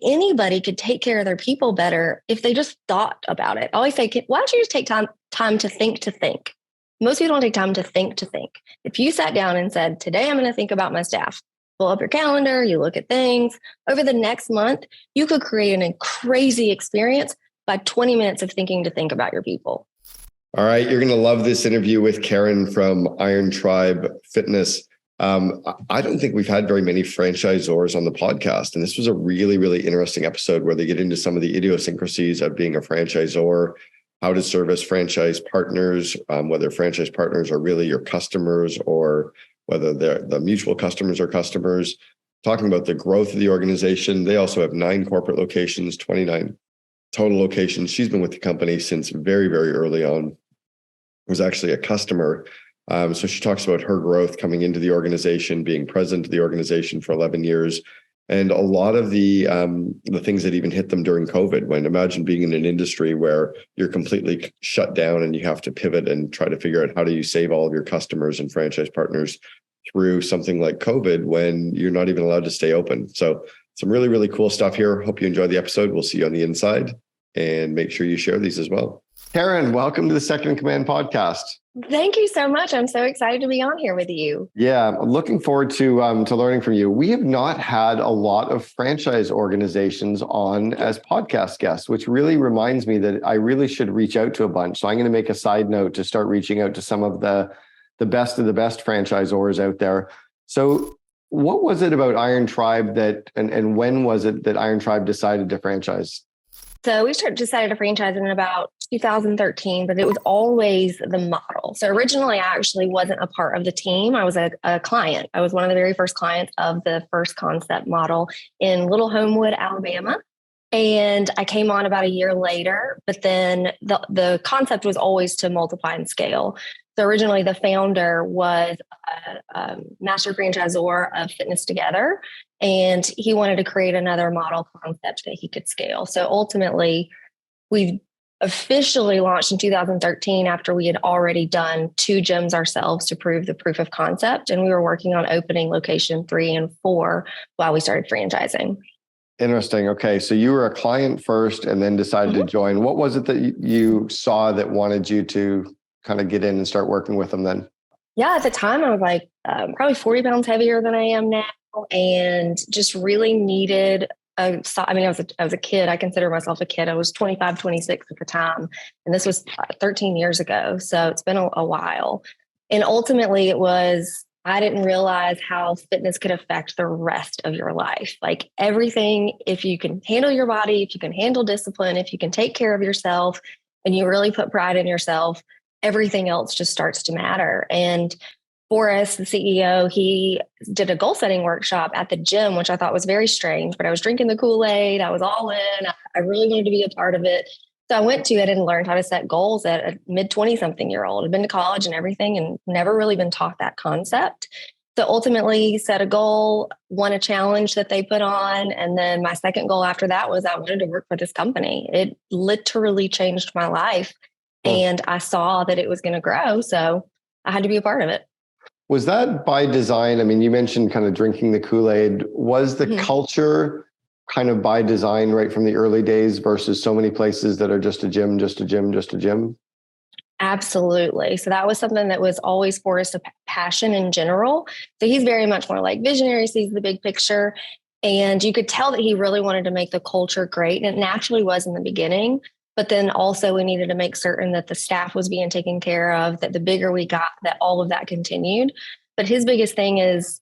anybody could take care of their people better if they just thought about it. I always say, why don't you just take time to think to think? Most people don't take time to think to think. If you sat down and said, today I'm going to think about my staff, pull up your calendar, you look at things, over the next month, you could create a crazy experience by 20 minutes of thinking to think about your people. All right. You're going to love this interview with Karen from Iron Tribe Fitness. I don't think we've had very many franchisors on the podcast. And this was a really, really interesting episode where they get into some of the idiosyncrasies of being a franchisor, how to service franchise partners, whether franchise partners are really your customers or whether they're the mutual customers or customers, talking about the growth of the organization. They also have 9 corporate locations, 29 total locations. She's been with the company since very, very early on, was actually a customer. So she talks about her growth coming into the organization, being present to the organization for 11 years, and a lot of the things that even hit them during COVID. When imagine being in an industry where you're completely shut down and you have to pivot and try to figure out how do you save all of your customers and franchise partners through something like COVID when you're not even allowed to stay open. So some really, really cool stuff here. Hope you enjoy the episode. We'll see you on the inside, and make sure you share these as well. Karen, welcome to the Second in Command podcast. Thank you so much. I'm so excited to be on here with you. Yeah, I'm looking forward to learning from you. We have not had a lot of franchise organizations on as podcast guests, which really reminds me that I really should reach out to a bunch. So I'm going to make a side note to start reaching out to some of the best of the best franchisors out there. So what was it about Iron Tribe that, and when was it that Iron Tribe decided to franchise? So we decided to franchise in about 2013, but it was always the model. So originally, I actually wasn't a part of the team. I was a client. I was one of the very first clients of the first concept model in Little Homewood, Alabama. And I came on about a year later, but then the concept was always to multiply and scale. So originally the founder was a master franchisor of Fitness Together, and he wanted to create another model concept that he could scale. So ultimately, we officially launched in 2013 after we had already done 2 gyms ourselves to prove the proof of concept. And we were working on opening location 3 and 4 while we started franchising. Interesting. Okay. So you were a client first and then decided to join. What was it that you saw that wanted you to kind of get in and start working with them then? Yeah, at the time I was like probably 40 pounds heavier than I am now, and just really needed I was a kid. I consider myself a kid. I was 25, 26 at the time. And this was 13 years ago. So it's been a while. And ultimately I didn't realize how fitness could affect the rest of your life. Like everything, if you can handle your body, if you can handle discipline, if you can take care of yourself and you really put pride in yourself, everything else just starts to matter. And Boris, the CEO, he did a goal setting workshop at the gym, which I thought was very strange, but I was drinking the Kool-Aid. I was all in. I really wanted to be a part of it. So I went to it and learned how to set goals at a mid-20-something-year-old. I'd been to college and everything and never really been taught that concept. So ultimately set a goal, won a challenge that they put on. And then my second goal after that was I wanted to work for this company. It literally changed my life. And I saw that it was going to grow. So I had to be a part of it. Was that by design? I mean, you mentioned kind of drinking the Kool-Aid. Was the culture kind of by design right from the early days versus so many places that are just a gym, just a gym, just a gym? Absolutely. So that was something that was always Forrest's passion in general. So he's very much more like visionary, sees the big picture. And you could tell that he really wanted to make the culture great. And it naturally was in the beginning. But then also we needed to make certain that the staff was being taken care of, that the bigger we got, that all of that continued. But his biggest thing is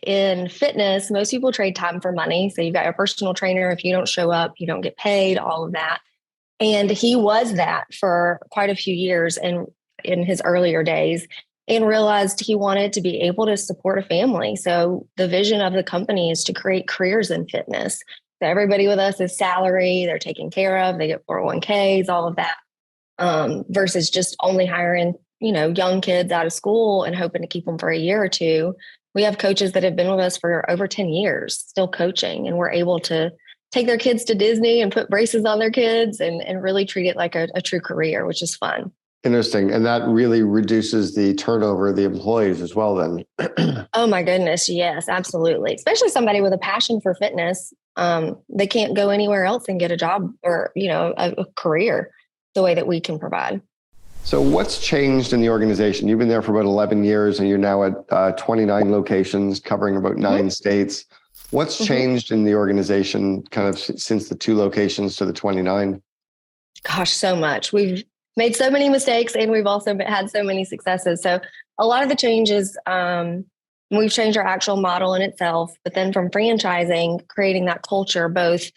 in fitness, most people trade time for money. So you've got your personal trainer. If you don't show up, you don't get paid, all of that. And he was that for quite a few years in his earlier days, and realized he wanted to be able to support a family. So the vision of the company is to create careers in fitness. So everybody with us is salary, they're taken care of, they get 401ks, all of that, versus just only hiring, young kids out of school and hoping to keep them for a year or two. We have coaches that have been with us for over 10 years, still coaching, and we're able to take their kids to Disney and put braces on their kids and really treat it like a true career, which is fun. Interesting. And that really reduces the turnover of the employees as well then. Oh my goodness. Yes, absolutely. Especially somebody with a passion for fitness. They can't go anywhere else and get a job or, a career the way that we can provide. So what's changed in the organization? You've been there for about 11 years and you're now at 29 locations covering about 9 states. What's changed in the organization kind of since the 2 locations to the 29? Gosh, so much. We've made so many mistakes and we've also had so many successes. So a lot of the changes, we've changed our actual model in itself, but then from franchising, creating that culture, both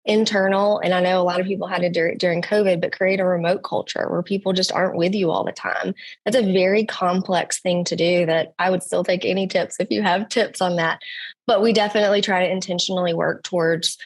internal, and I know a lot of people had to do it during COVID, but create a remote culture where people just aren't with you all the time. That's a very complex thing to do that I would still take any tips if you have tips on that. But we definitely try to intentionally work towards,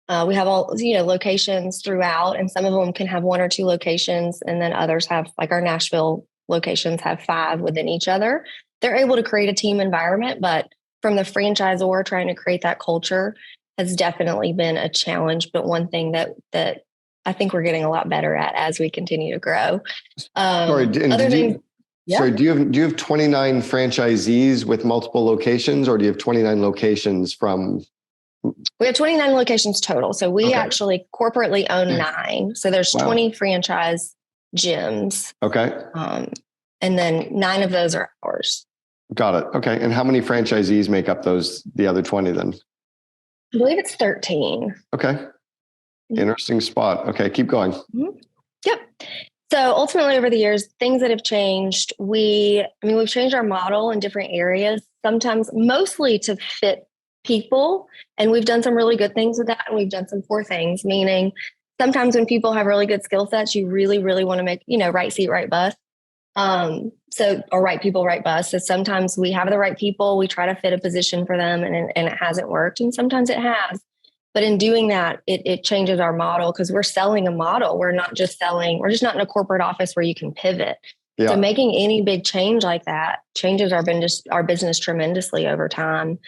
we have all, locations throughout, and some of them can have 1 or 2 locations. And then others have, like our Nashville locations have 5 within each other. They're able to create a team environment, but from the franchisor trying to create that culture has definitely been a challenge, but one thing that I think we're getting a lot better at as we continue to grow. Sorry, do you have 29 franchisees with multiple locations, or do you have 29 locations from? We have 29 locations total. So we actually corporately own 9. So there's 20 franchise gyms. Okay. And then 9 of those are ours. Got it. Okay. And how many franchisees make up the other 20 then? I believe it's 13. Okay. Interesting spot. Okay. Keep going. Yep. So ultimately over the years, things that have changed, we've changed our model in different areas, sometimes mostly to fit people. And we've done some really good things with that. And we've done some poor things, meaning sometimes when people have really good skill sets, you really, really want to make, right seat, right bus. Or right people, right bus. So sometimes we have the right people, we try to fit a position for them and it hasn't worked. And sometimes it has, but in doing that, it changes our model because we're selling a model. We're just not in a corporate office where you can pivot. Yeah. So making any big change like that changes our business tremendously over time.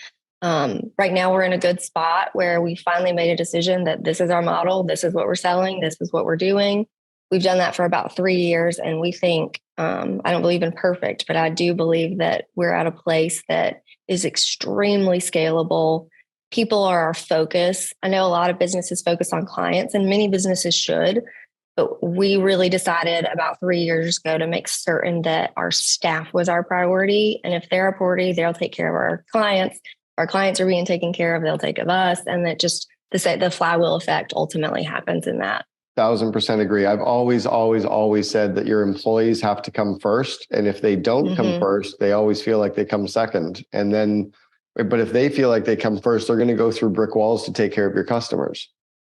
Right now we're in a good spot where we finally made a decision that this is our model. This is what we're selling. This is what we're doing. We've done that for about 3 years. And we think, I don't believe in perfect, but I do believe that we're at a place that is extremely scalable. People are our focus. I know a lot of businesses focus on clients and many businesses should, but we really decided about 3 years ago to make certain that our staff was our priority. And if they're a priority, they'll take care of our clients. Our clients are being taken care of, they'll take of us. And that just the flywheel effect ultimately happens in that. 1,000% agree. I've always said that your employees have to come first. And if they don't come first, they always feel like they come second. And then, but if they feel like they come first, they're going to go through brick walls to take care of your customers.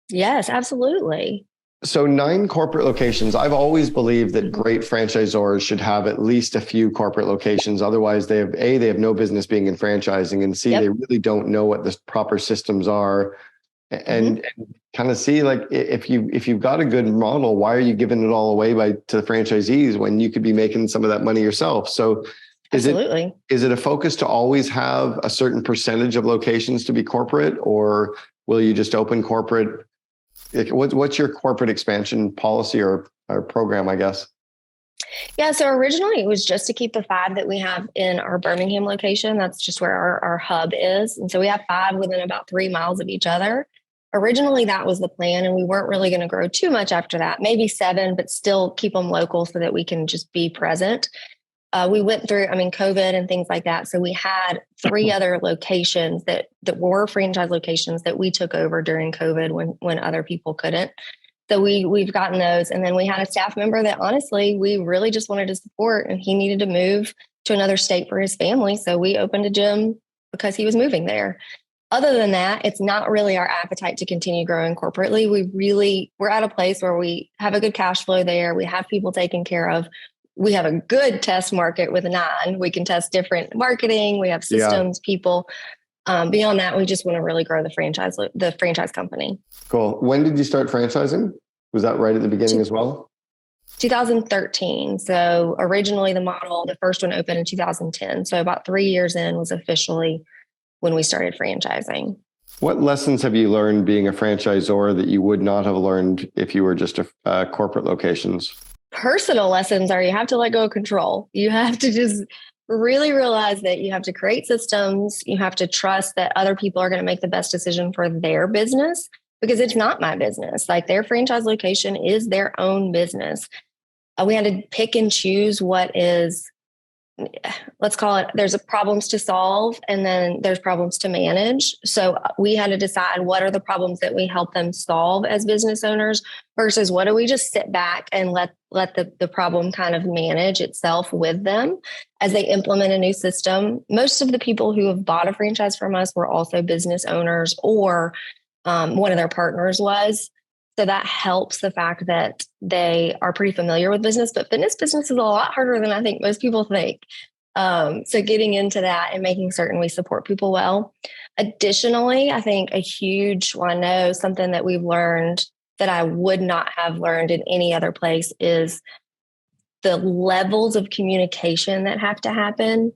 Yes, absolutely. So 9 corporate locations. I've always believed that great franchisors should have at least a few corporate locations. Otherwise, they have no business being in franchising, and C, they really don't know what the proper systems are. And kind of see, like, if you've got a good model, why are you giving it all away to the franchisees when you could be making some of that money yourself? So is it a focus to always have a certain percentage of locations to be corporate, or will you just open corporate? What's your corporate expansion policy or program, I guess? Yeah. So originally it was just to keep the 5 that we have in our Birmingham location. That's just where our hub is. And so we have 5 within about 3 miles of each other. Originally, that was the plan, and we weren't really going to grow too much after that, maybe 7, but still keep them local so that we can just be present. We went through, COVID and things like that. So we had 3 other locations that were franchise locations that we took over during COVID when other people couldn't. So we've gotten those. And then we had a staff member that honestly, we really just wanted to support, and he needed to move to another state for his family. So we opened a gym because he was moving there. Other than that, it's not really our appetite to continue growing corporately. We're at a place where we have a good cash flow there. We have people taken care of. We have a good test market with 9. We can test different marketing. We have systems, people. Beyond that, we just want to really grow the franchise company. Cool. When did you start franchising? Was that right at the beginning as well? 2013. So originally the first one opened in 2010. So about 3 years in was officially when we started franchising. What lessons have you learned being a franchisor that you would not have learned if you were just a corporate locations? personal lessons are you have to let go of control. You have to just really realize that you have to create systems. You have to trust that other people are going to make the best decision for their business because it's not my business. Like their franchise location is their own business. We had to pick and choose what is, let's call it, there's problems to solve and then there's problems to manage. So we had to decide what are the problems that we help them solve as business owners versus what do we just sit back and let the problem kind of manage itself with them as they implement a new system. Most of the people who have bought a franchise from us were also business owners or one of their partners was. So that helps the fact that they are pretty familiar with business, but fitness business is a lot harder than I think most people think. So getting into that and making certain we support people well. Additionally, I think a huge one, I know something that we've learned that I would not have learned in any other place is the levels of communication that have to happen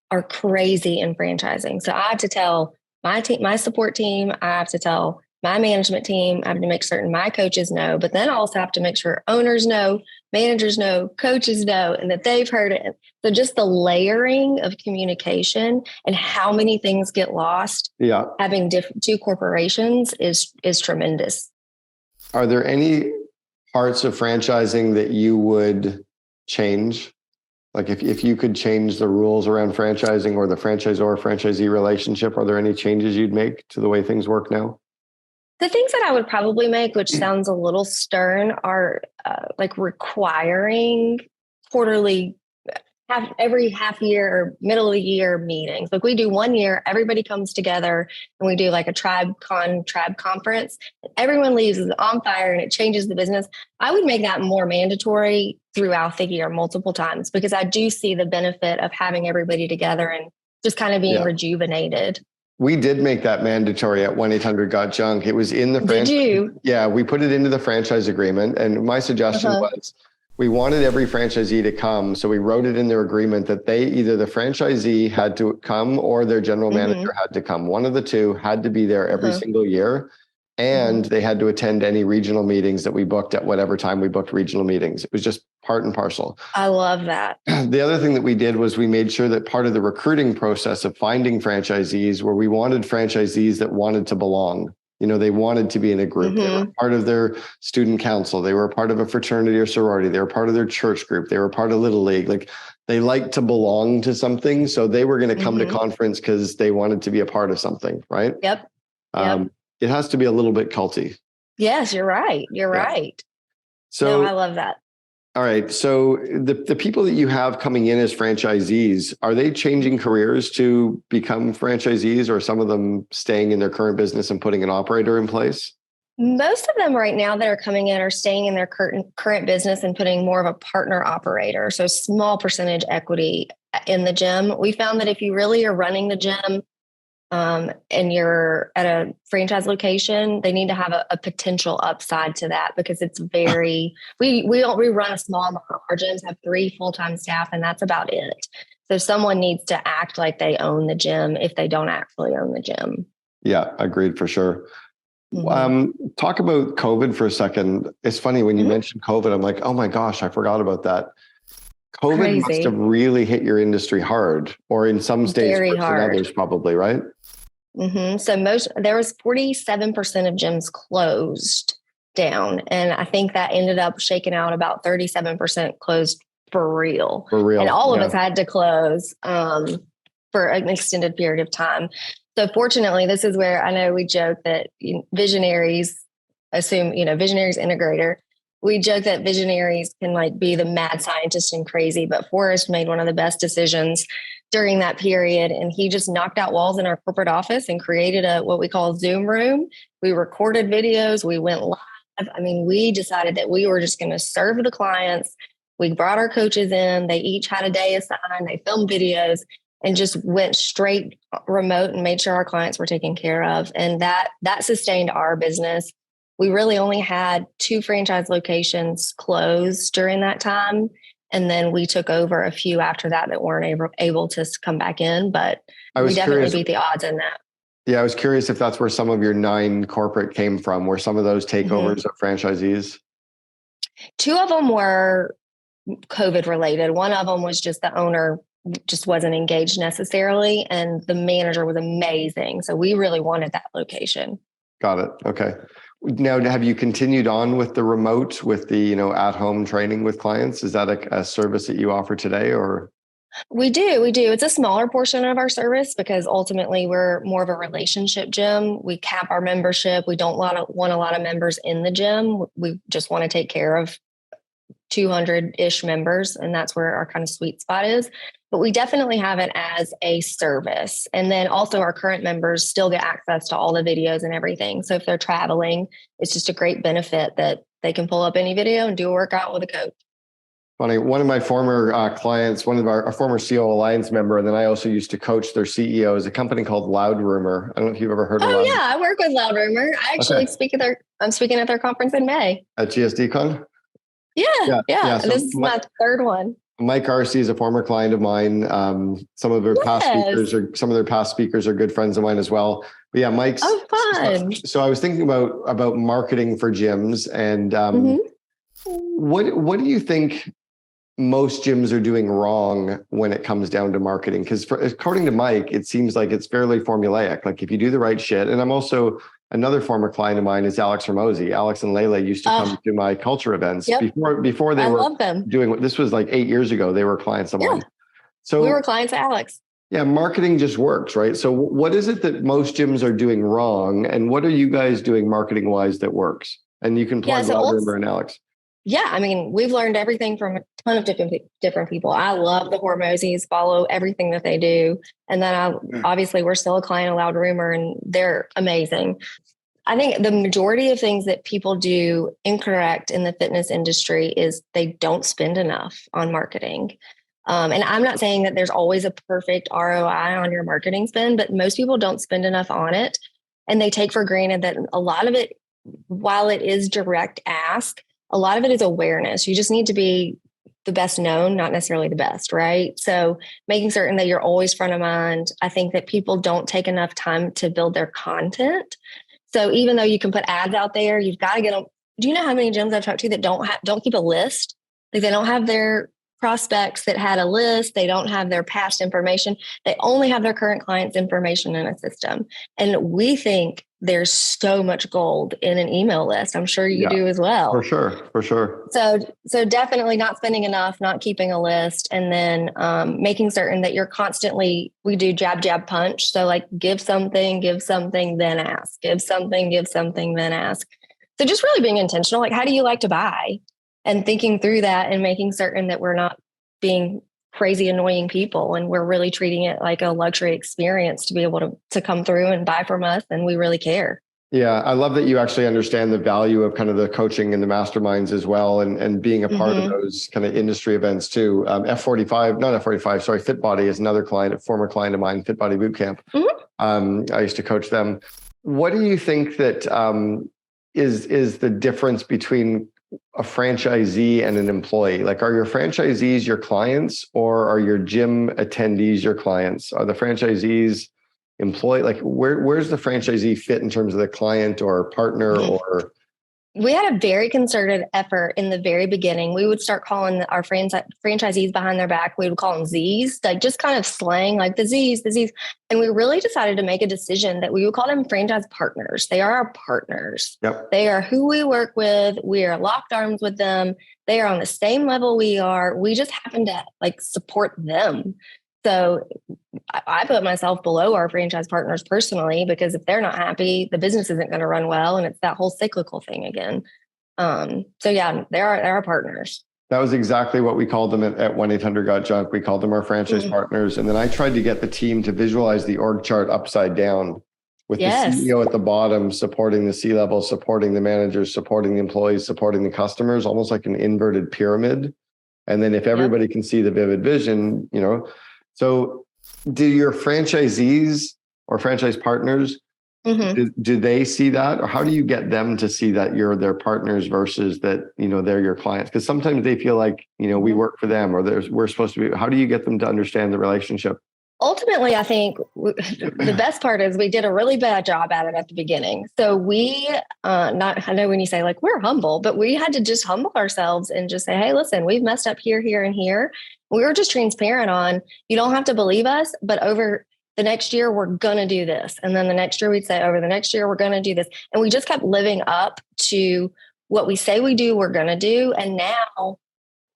are crazy in franchising. So I have to tell my team, my support team, I have to tell my management team, I have to make certain my coaches know, but then I also have to make sure owners know, managers know, coaches know, and that they've heard it. So just the layering of communication and how many things get lost. Yeah. Having two corporations is tremendous. Are there any parts of franchising that you would change? Like if you could change the rules around franchising or the franchisor-franchisee relationship, are there any changes you'd make to the way things work now? The things that I would probably make, which sounds a little stern, are like requiring quarterly, every half year or middle of the year meetings. Like we do 1 year, everybody comes together and we do like a tribe conference. Everyone leaves on fire and it changes the business. I would make that more mandatory throughout the year multiple times because I do see the benefit of having everybody together and just kind of being rejuvenated. We did make that mandatory at 1-800-GOT-JUNK. It was in the franchise. Did you? Yeah, we put it into the franchise agreement. And my suggestion was we wanted every franchisee to come. So we wrote it in their agreement that they either the franchisee had to come or their general manager had to come. One of the two had to be there every single year. And they had to attend any regional meetings that we booked at whatever time we booked regional meetings. It was just part and parcel. I love that. The other thing that we did was we made sure that part of the recruiting process of finding franchisees where we wanted franchisees that wanted to belong. You know, they wanted to be in a group. They were part of their student council. They were part of a fraternity or sorority. They were part of their church group. They were part of Little League. Like they liked to belong to something. So they were going to come to conference because they wanted to be a part of something, right? Yep. It has to be a little bit culty. Yes, you're right. You're right. So I love that. All right. So the people that you have coming in as franchisees, are they changing careers to become franchisees or some of them staying in their current business and putting an operator in place? Most of them right now that are coming in are staying in their current business and putting more of a partner operator. So small percentage equity in the gym. We found that if you really are running the gym, and you're at a franchise location, they need to have a potential upside to that because it's very, we run a small model. Our gyms have 3 full-time staff and that's about it. So someone needs to act like they own the gym if they don't actually own the gym. Yeah, agreed for sure. Talk about COVID for a second. It's funny when you mentioned COVID, I'm like, oh my gosh, I forgot about that. COVID must have really hit your industry hard, or in some states worse than others, probably, right? So there was 47% of gyms closed down, and I think that ended up shaking out about 37% closed for real. And all of us had to close for an extended period of time. So fortunately, this is where I know we joke that visionaries assume, visionaries integrator. We joke that visionaries can like be the mad scientist and crazy, but Forrest made one of the best decisions during that period. And he just knocked out walls in our corporate office and created what we call Zoom room. We recorded videos. We went live. I mean, we decided that we were just going to serve the clients. We brought our coaches in. They each had a day assigned. They filmed videos and just went straight remote and made sure our clients were taken care of. And that sustained our business. We really only had 2 franchise locations closed during that time. And then we took over a few after that weren't able to come back in. But we definitely beat the odds in that. Yeah, I was curious if that's where some of your 9 corporate came from, were some of those takeovers of franchisees? 2 of them were COVID related. One of them was just the owner just wasn't engaged necessarily, and the manager was amazing. So we really wanted that location. Got it. Okay. Now, have you continued on with the remote, with the, at-home training with clients? Is that a service that you offer today, or? We do. It's a smaller portion of our service because ultimately we're more of a relationship gym. We cap our membership. We don't want a lot of members in the gym. We just want to take care of 200-ish members, and that's where our kind of sweet spot is. But we definitely have it as a service. And then also our current members still get access to all the videos and everything. So if they're traveling, it's just a great benefit that they can pull up any video and do a workout with a coach. Funny, one of my former clients, one of our former COO Alliance member, and then I also used to coach their CEO, is a company called Loud Rumor. I don't know if you've ever heard of Loud. Oh yeah, I work with Loud Rumor. I actually I'm speaking at their conference in May. At GSDCon? Yeah. So this is my third one. Mike Arcee is a former client of mine. Some of their past speakers are good friends of mine as well. But yeah, Mike's. Oh, fun. So I was thinking about marketing for gyms, and what do you think most gyms are doing wrong when it comes down to marketing? Because according to Mike, it seems like it's fairly formulaic. Like if you do the right shit, and I'm also another former client of mine is Alex Ramosi. Alex and Leila used to come to my culture events before they were doing. This was like 8 years ago. They were clients of mine. So we were clients of Alex. Yeah, marketing just works, right? So what is it that most gyms are doing wrong, and what are you guys doing marketing wise that works? And you can plug Loud Rumor and Alex. Yeah, I mean, we've learned everything from a ton of different people. I love the Hormozis, follow everything that they do. And then obviously we're still a client of Loud Rumor, and they're amazing. I think the majority of things that people do incorrect in the fitness industry is they don't spend enough on marketing. And I'm not saying that there's always a perfect ROI on your marketing spend, but most people don't spend enough on it. And they take for granted that a lot of it, while it is direct ask, a lot of it is awareness. You just need to be the best known, not necessarily the best, right? So making certain that you're always front of mind. I think that people don't take enough time to build their content. So even though you can put ads out there, you've got to get them. Do you know how many gyms I've talked to that don't keep a list? Like they don't have their prospects that had a list. They don't have their past information. They only have their current clients' information in a system. And we think there's so much gold in an email list. I'm sure you do as well. For sure. So definitely not spending enough, not keeping a list, and then making certain that you're constantly, we do jab, jab, punch. So like give something, then ask. Give something, then ask. So just really being intentional. Like, how do you like to buy? And thinking through that and making certain that we're not being crazy, annoying people, and we're really treating it like a luxury experience to be able to come through and buy from us. And we really care. Yeah. I love that you actually understand the value of kind of the coaching and the masterminds as well, and being a part of those kind of industry events too. FitBody is another client, a former client of mine, FitBody Bootcamp. I used to coach them. What do you think that is the difference between a franchisee and an employee? Like, are your franchisees your clients, or are your gym attendees your clients? Are the franchisees employee? Like, where's the franchisee fit in terms of the client or partner? Or we had a very concerted effort in the very beginning. We would start calling our franchisees behind their back. We would call them Z's, like just kind of slang, like the Z's. And we really decided to make a decision that we would call them franchise partners. They are our partners. Yep. They are who we work with. We are locked arms with them. They are on the same level we are. We just happen to like support them. So I put myself below our franchise partners personally, because if they're not happy, the business isn't going to run well. And it's that whole cyclical thing again. So yeah, they're our partners. That was exactly what we called them at 1-800-GOT-JUNK. We called them our franchise partners. And then I tried to get the team to visualize the org chart upside down, with the CEO at the bottom, supporting the C-level, supporting the managers, supporting the employees, supporting the customers, almost like an inverted pyramid. And then if everybody can see the vivid vision, so do your franchisees or franchise partners, do they see that? Or how do you get them to see that you're their partners versus that, they're your clients? Because sometimes they feel like, we work for them, or we're supposed to be. How do you get them to understand the relationship? Ultimately, I think the best part is we did a really bad job at it at the beginning. So I know when you say like we're humble, but we had to just humble ourselves and just say, hey, listen, we've messed up here, here, and here. We were just transparent on, you don't have to believe us, but over the next year, we're going to do this. And then the next year we'd say, over the next year, we're going to do this. And we just kept living up to what we say we do, we're going to do. And now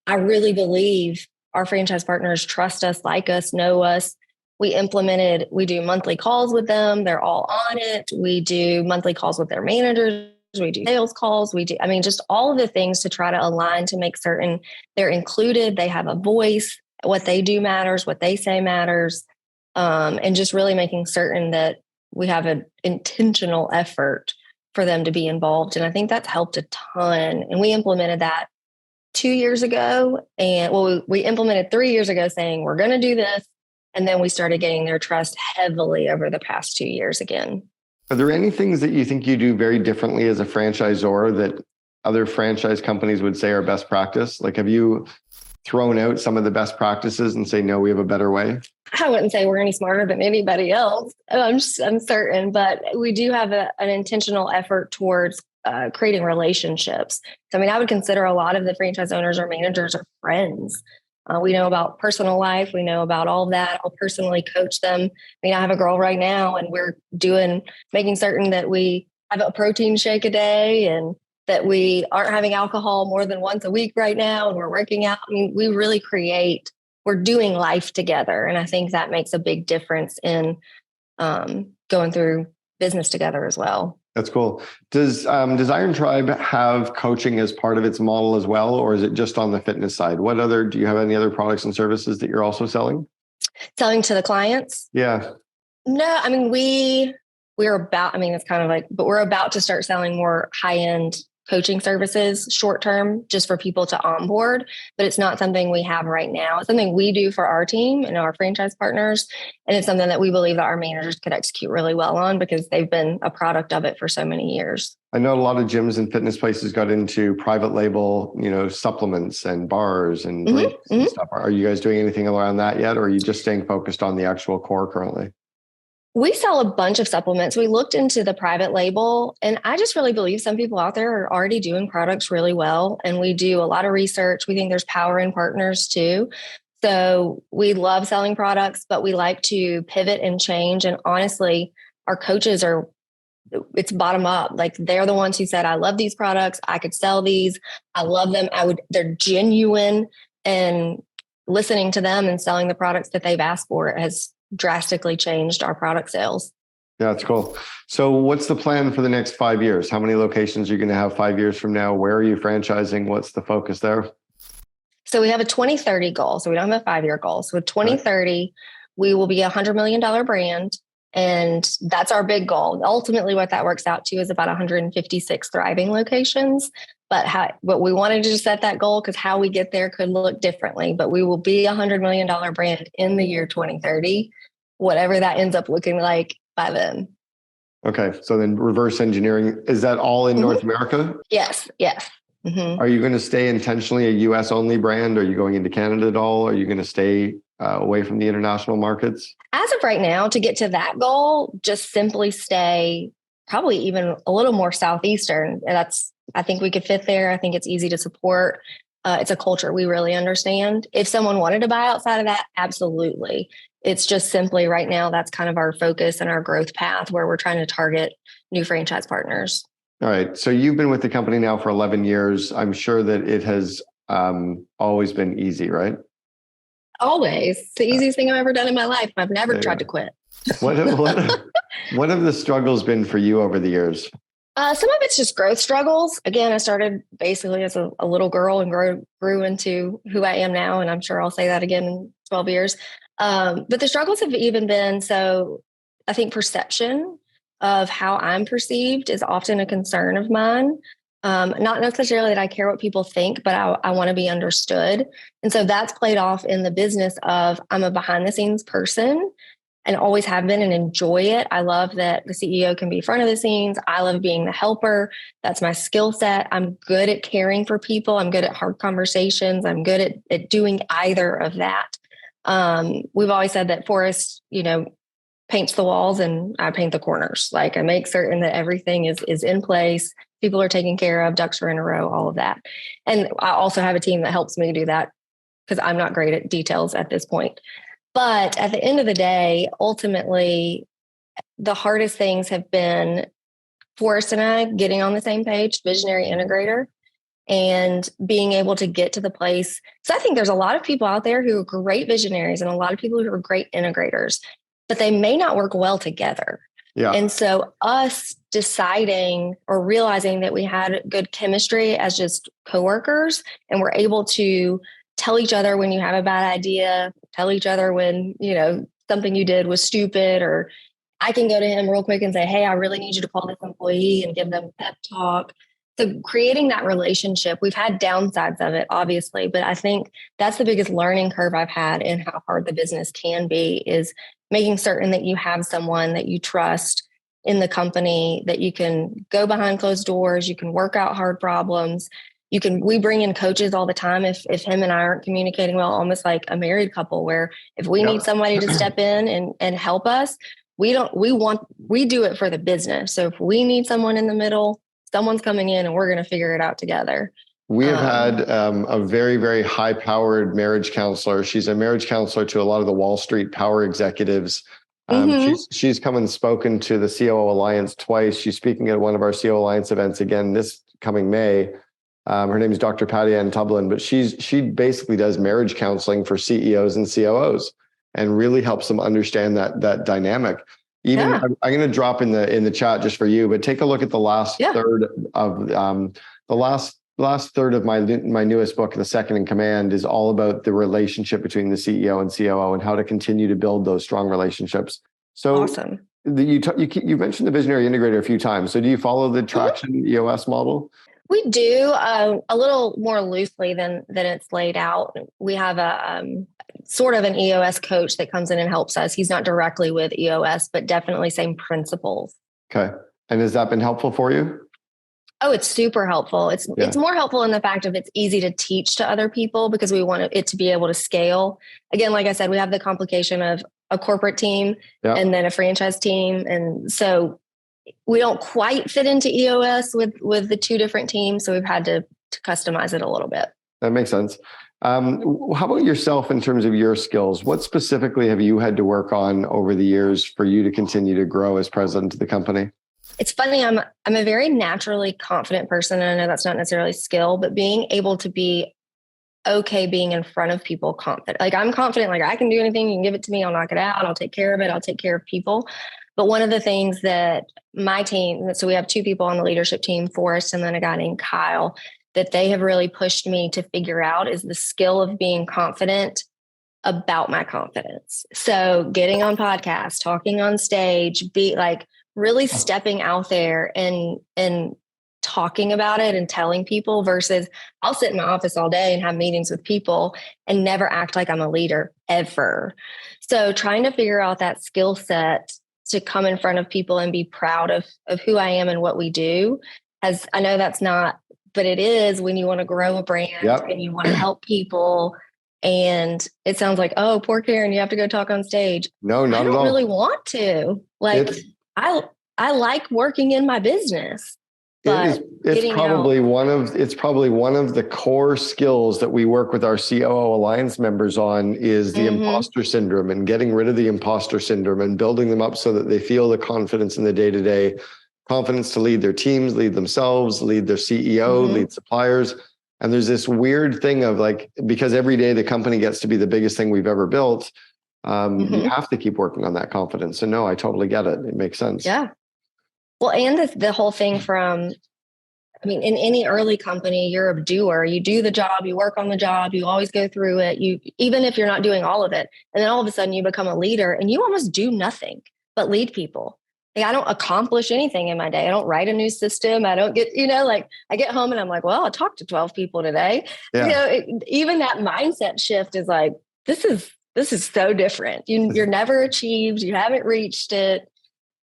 I really believe our franchise partners trust us, like us, know us. We do monthly calls with them. They're all on it. We do monthly calls with their managers. We do sales calls. Just all of the things to try to align to make certain they're included. They have a voice. What they do matters. What they say matters. And just really making certain that we have an intentional effort for them to be involved. And I think that's helped a ton. And we implemented that 2 years ago. And we implemented 3 years ago saying, we're going to do this. And then we started getting their trust heavily over the past 2 years again. Are there any things that you think you do very differently as a franchisor that other franchise companies would say are best practice? Like, have you thrown out some of the best practices and say, no, we have a better way? I wouldn't say we're any smarter than anybody else. I'm certain, but we do have an intentional effort towards creating relationships. So, I would consider a lot of the franchise owners or managers are friends. We know about personal life. We know about all of that. I'll personally coach them. I have a girl right now and we're making certain that we have a protein shake a day and that we aren't having alcohol more than once a week right now. And we're working out. We really we're doing life together. And I think that makes a big difference in going through business together as well. That's cool. Does Iron Tribe have coaching as part of its model as well, or is it just on the fitness side? Do you have any other products and services that you're also selling? Selling to the clients? Yeah. No, but we're about to start selling more high-end coaching services short term just for people to onboard, but it's not something we have right now. It's something we do for our team and our franchise partners. And it's something that we believe that our managers could execute really well on because they've been a product of it for so many years. I know a lot of gyms and fitness places got into private label, supplements and bars and drinks and stuff. Are you guys doing anything around that yet? Or are you just staying focused on the actual core currently? We sell a bunch of supplements. We looked into the private label, and I just really believe some people out there are already doing products really well. And we do a lot of research. We think there's power in partners too. So we love selling products, but we like to pivot and change. And honestly, our coaches it's bottom up. Like they're the ones who said, I love these products. I could sell these. I love them. They're genuine, and listening to them and selling the products that they've asked for has drastically changed our product sales. Yeah, that's cool. So what's the plan for the next 5 years? How many locations are you going to have 5 years from now? Where are you franchising? What's the focus there? So we have a 2030 goal. So we don't have a 5-year goal. So with 2030, we will be $100 million brand. And that's our big goal. Ultimately, what that works out to is about 156 thriving locations. But we wanted to set that goal because how we get there could look differently. But we will be a $100 million brand in the year 2030, whatever that ends up looking like by then. Okay. So then reverse engineering, is that all in North America? Yes. Mm-hmm. Are you going to stay intentionally a US only brand? Are you going into Canada at all? Are you going to stay away from the international markets? As of right now, to get to that goal, just simply stay probably even a little more Southeastern. And I think we could fit there. I think it's easy to support. It's a culture we really understand. If someone wanted to buy outside of that, absolutely. It's just simply right now, that's kind of our focus and our growth path where we're trying to target new franchise partners. All right. So you've been with the company now for 11 years. I'm sure that it has always been easy, right? Always. It's the easiest thing I've ever done in my life. I've never tried to quit. What have the struggles been for you over the years? Some of it's just growth struggles. Again, I started basically as a little girl and grew into who I am now. And I'm sure I'll say that again in 12 years. But the struggles have even been, so I think perception of how I'm perceived is often a concern of mine. Not necessarily that I care what people think, but I want to be understood. And so that's played off in the business of I'm a behind the scenes person and always have been and enjoy it. I love that the CEO can be front of the scenes. I love being the helper. That's my skill set. I'm good at caring for people. I'm good at hard conversations. I'm good at doing either of that. We've always said that Forrest, paints the walls and I paint the corners. Like I make certain that everything is in place. People are taken care of, ducks are in a row, all of that. And I also have a team that helps me do that because I'm not great at details at this point. But at the end of the day, ultimately, the hardest things have been Forrest and I getting on the same page, visionary integrator, and being able to get to the place. So I think there's a lot of people out there who are great visionaries and a lot of people who are great integrators, but they may not work well together. Yeah. And so us deciding or realizing that we had good chemistry as just coworkers and we're able to tell each other when you have a bad idea, tell each other when, something you did was stupid, or I can go to him real quick and say, hey, I really need you to call this employee and give them a pep talk. So creating that relationship, we've had downsides of it, obviously, but I think that's the biggest learning curve I've had in how hard the business can be, is making certain that you have someone that you trust in the company, that you can go behind closed doors, you can work out hard problems. We bring in coaches all the time if him and I aren't communicating well, almost like a married couple, where if we need somebody to step in and help us, we do it for the business. So if we need someone in the middle, someone's coming in and we're going to figure it out together. We have had a very, very high-powered marriage counselor. She's a marriage counselor to a lot of the Wall Street power executives. She's come and spoken to the COO Alliance twice. She's speaking at one of our COO Alliance events again this coming May. Her name is Dr. Patty Ann Tublin, but she basically does marriage counseling for CEOs and COOs and really helps them understand that dynamic. I'm going to drop in the chat just for you, but take a look at the last third of the last third of my newest book, The Second in Command, is all about the relationship between the CEO and COO and how to continue to build those strong relationships. So awesome. You mentioned the visionary integrator a few times. So do you follow the traction EOS model? We do a little more loosely than it's laid out. We have a sort of an EOS coach that comes in and helps us. He's not directly with EOS, but definitely same principles. Okay. And has that been helpful for you? Oh, it's super helpful. It's more helpful in the fact of it's easy to teach to other people because we want it to be able to scale. Again, like I said, we have the complication of a corporate team and then a franchise team. And so we don't quite fit into EOS with the two different teams. So we've had to customize it a little bit. That makes sense. How about yourself in terms of your skills? What specifically have you had to work on over the years for you to continue to grow as president of the company? It's funny. I'm a very naturally confident person. And I know that's not necessarily skill, but being able to be okay being in front of people confident. Like I'm confident, like I can do anything. You can give it to me. I'll knock it out. I'll take care of it. I'll take care of people. But one of the things that my team, so we have two people on the leadership team, Forrest and then a guy named Kyle, that they have really pushed me to figure out is the skill of being confident about my confidence. So getting on podcasts, talking on stage, be like really stepping out there and talking about it and telling people versus I'll sit in my office all day and have meetings with people and never act like I'm a leader ever. So trying to figure out that skill set to come in front of people and be proud of who I am and what we do. As I know that's not, but it is when you want to grow a brand and you want to help people. And it sounds like, oh, poor Karen, you have to go talk on stage. No, not at all. I don't really want to. Like I like working in my business. But it's probably one of the core skills that we work with our COO Alliance members on is the imposter syndrome and getting rid of the imposter syndrome and building them up so that they feel the confidence in the day-to-day, confidence to lead their teams, lead themselves, lead their CEO, lead suppliers. And there's this weird thing of like, because every day the company gets to be the biggest thing we've ever built, you have to keep working on that confidence. So no, I totally get it. It makes sense. Yeah. Well, and the whole thing from, I mean, in any early company, you're a doer. You do the job, you work on the job, you always go through it. Even if you're not doing all of it, and then all of a sudden you become a leader and you almost do nothing but lead people. Like, I don't accomplish anything in my day. I don't write a new system. I don't get, like I get home and I'm like, well, I talked to 12 people today. Yeah. Even that mindset shift is like, this is so different. You're never achieved. You haven't reached it.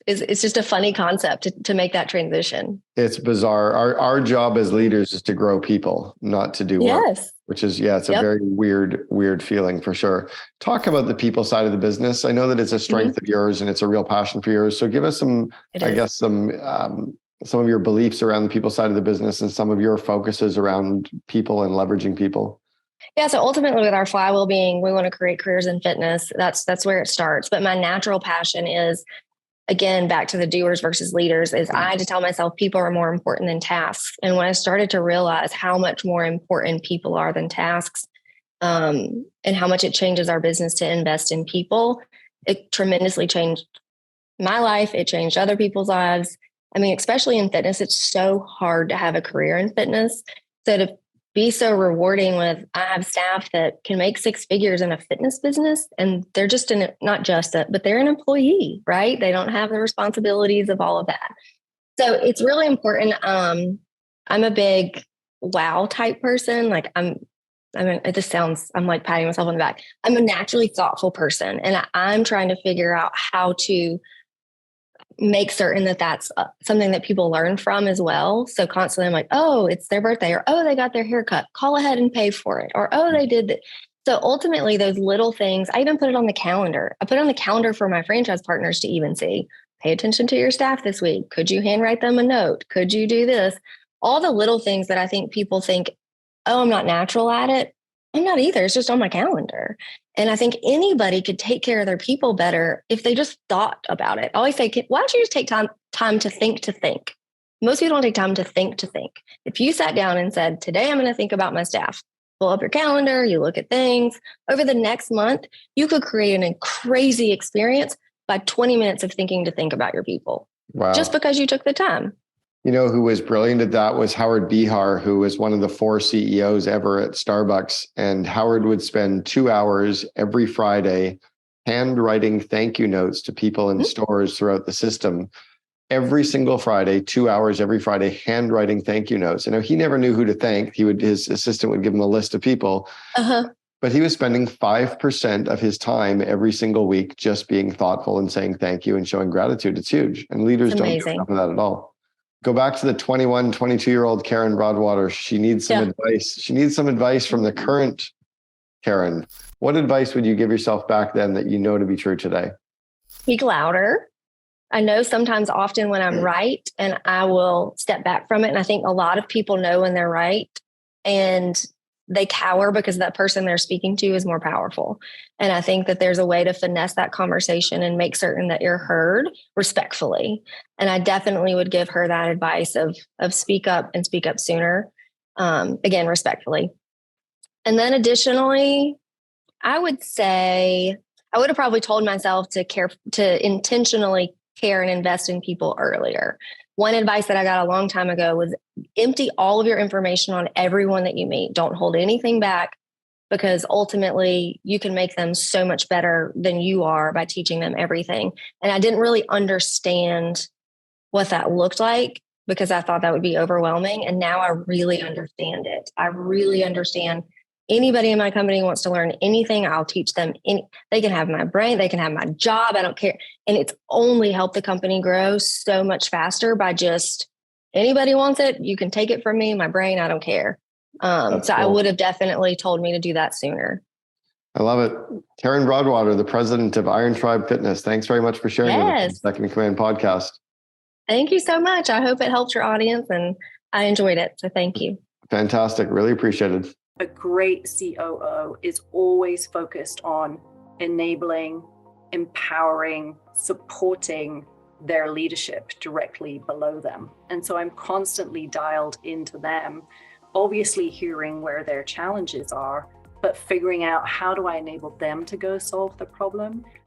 It's just a funny concept to make that transition. It's bizarre. Our job as leaders is to grow people, not to do work. Which is, yeah, it's a very weird feeling for sure. Talk about the people side of the business. I know that it's a strength of yours and it's a real passion for yours. So give us some of your beliefs around the people side of the business and some of your focuses around people and leveraging people. Yeah. So ultimately with our flywheel being, we want to create careers in fitness. That's where it starts. But my natural passion is, again, back to the doers versus leaders, is I had to tell myself people are more important than tasks. And when I started to realize how much more important people are than tasks, and how much it changes our business to invest in people, it tremendously changed my life. It changed other people's lives. I mean, especially in fitness, it's so hard to have a career in fitness. So to be so rewarding with, I have staff that can make six figures in a fitness business, and they're just but they're an employee, right? They don't have the responsibilities of all of that. So it's really important. I'm a big wow type person. Like I'm like patting myself on the back. I'm a naturally thoughtful person, and I'm trying to figure out how to make certain that that's something that people learn from as well. So constantly I'm like, oh, it's their birthday, or, oh, they got their haircut, call ahead and pay for it. Or, oh, they did that. So ultimately those little things, I even put it on the calendar. I put it on the calendar for my franchise partners to even see, pay attention to your staff this week. Could you handwrite them a note? Could you do this? All the little things that I think people think, oh, I'm not natural at it. I'm not either. It's just on my calendar. And I think anybody could take care of their people better if they just thought about it. I always say, why don't you just take time to think? Most people don't take time to think. If you sat down and said, today I'm going to think about my staff, pull up your calendar, you look at things, over the next month, you could create a crazy experience by 20 minutes of thinking about your people. Wow. Just because you took the time. You know, who was brilliant at that was Howard Bihar, who was one of the 4 CEOs ever at Starbucks. And Howard would spend 2 hours every Friday handwriting thank you notes to people in stores throughout the system. Every single Friday, 2 hours every Friday, handwriting thank you notes. You know, he never knew who to thank. His assistant would give him a list of people. But he was spending 5% of his time every single week just being thoughtful and saying thank you and showing gratitude. It's huge. And leaders don't do enough of that at all. Go back to the 21, 22-year-old Karen Broadwater. She needs some advice. She needs some advice from the current Karen. What advice would you give yourself back then that you know to be true today? Speak louder. I know sometimes often when I'm right, and I will step back from it. And I think a lot of people know when they're right, and they cower because that person they're speaking to is more powerful. And I think that there's a way to finesse that conversation and make certain that you're heard respectfully. And I definitely would give her that advice of speak up and speak up sooner. Again, respectfully. And then additionally, I would say I would have probably told myself to intentionally care and invest in people earlier. One advice that I got a long time ago was empty all of your information on everyone that you meet. Don't hold anything back, because ultimately you can make them so much better than you are by teaching them everything. And I didn't really understand what that looked like because I thought that would be overwhelming. And now I really understand it. I really understand. Anybody in my company wants to learn anything, I'll teach them. They can have my brain, they can have my job. I don't care. And it's only helped the company grow so much faster by just anybody wants it. You can take it from me, my brain, I don't care. So cool. I would have definitely told me to do that sooner. I love it. Karen Broadwater, the president of Iron Tribe Fitness. Thanks very much for sharing with us on the Second in Command podcast. Thank you so much. I hope it helped your audience, and I enjoyed it. So thank you. Fantastic. Really appreciated. A great COO is always focused on enabling, empowering, supporting their leadership directly below them. And so I'm constantly dialed into them, obviously hearing where their challenges are, but figuring out how do I enable them to go solve the problem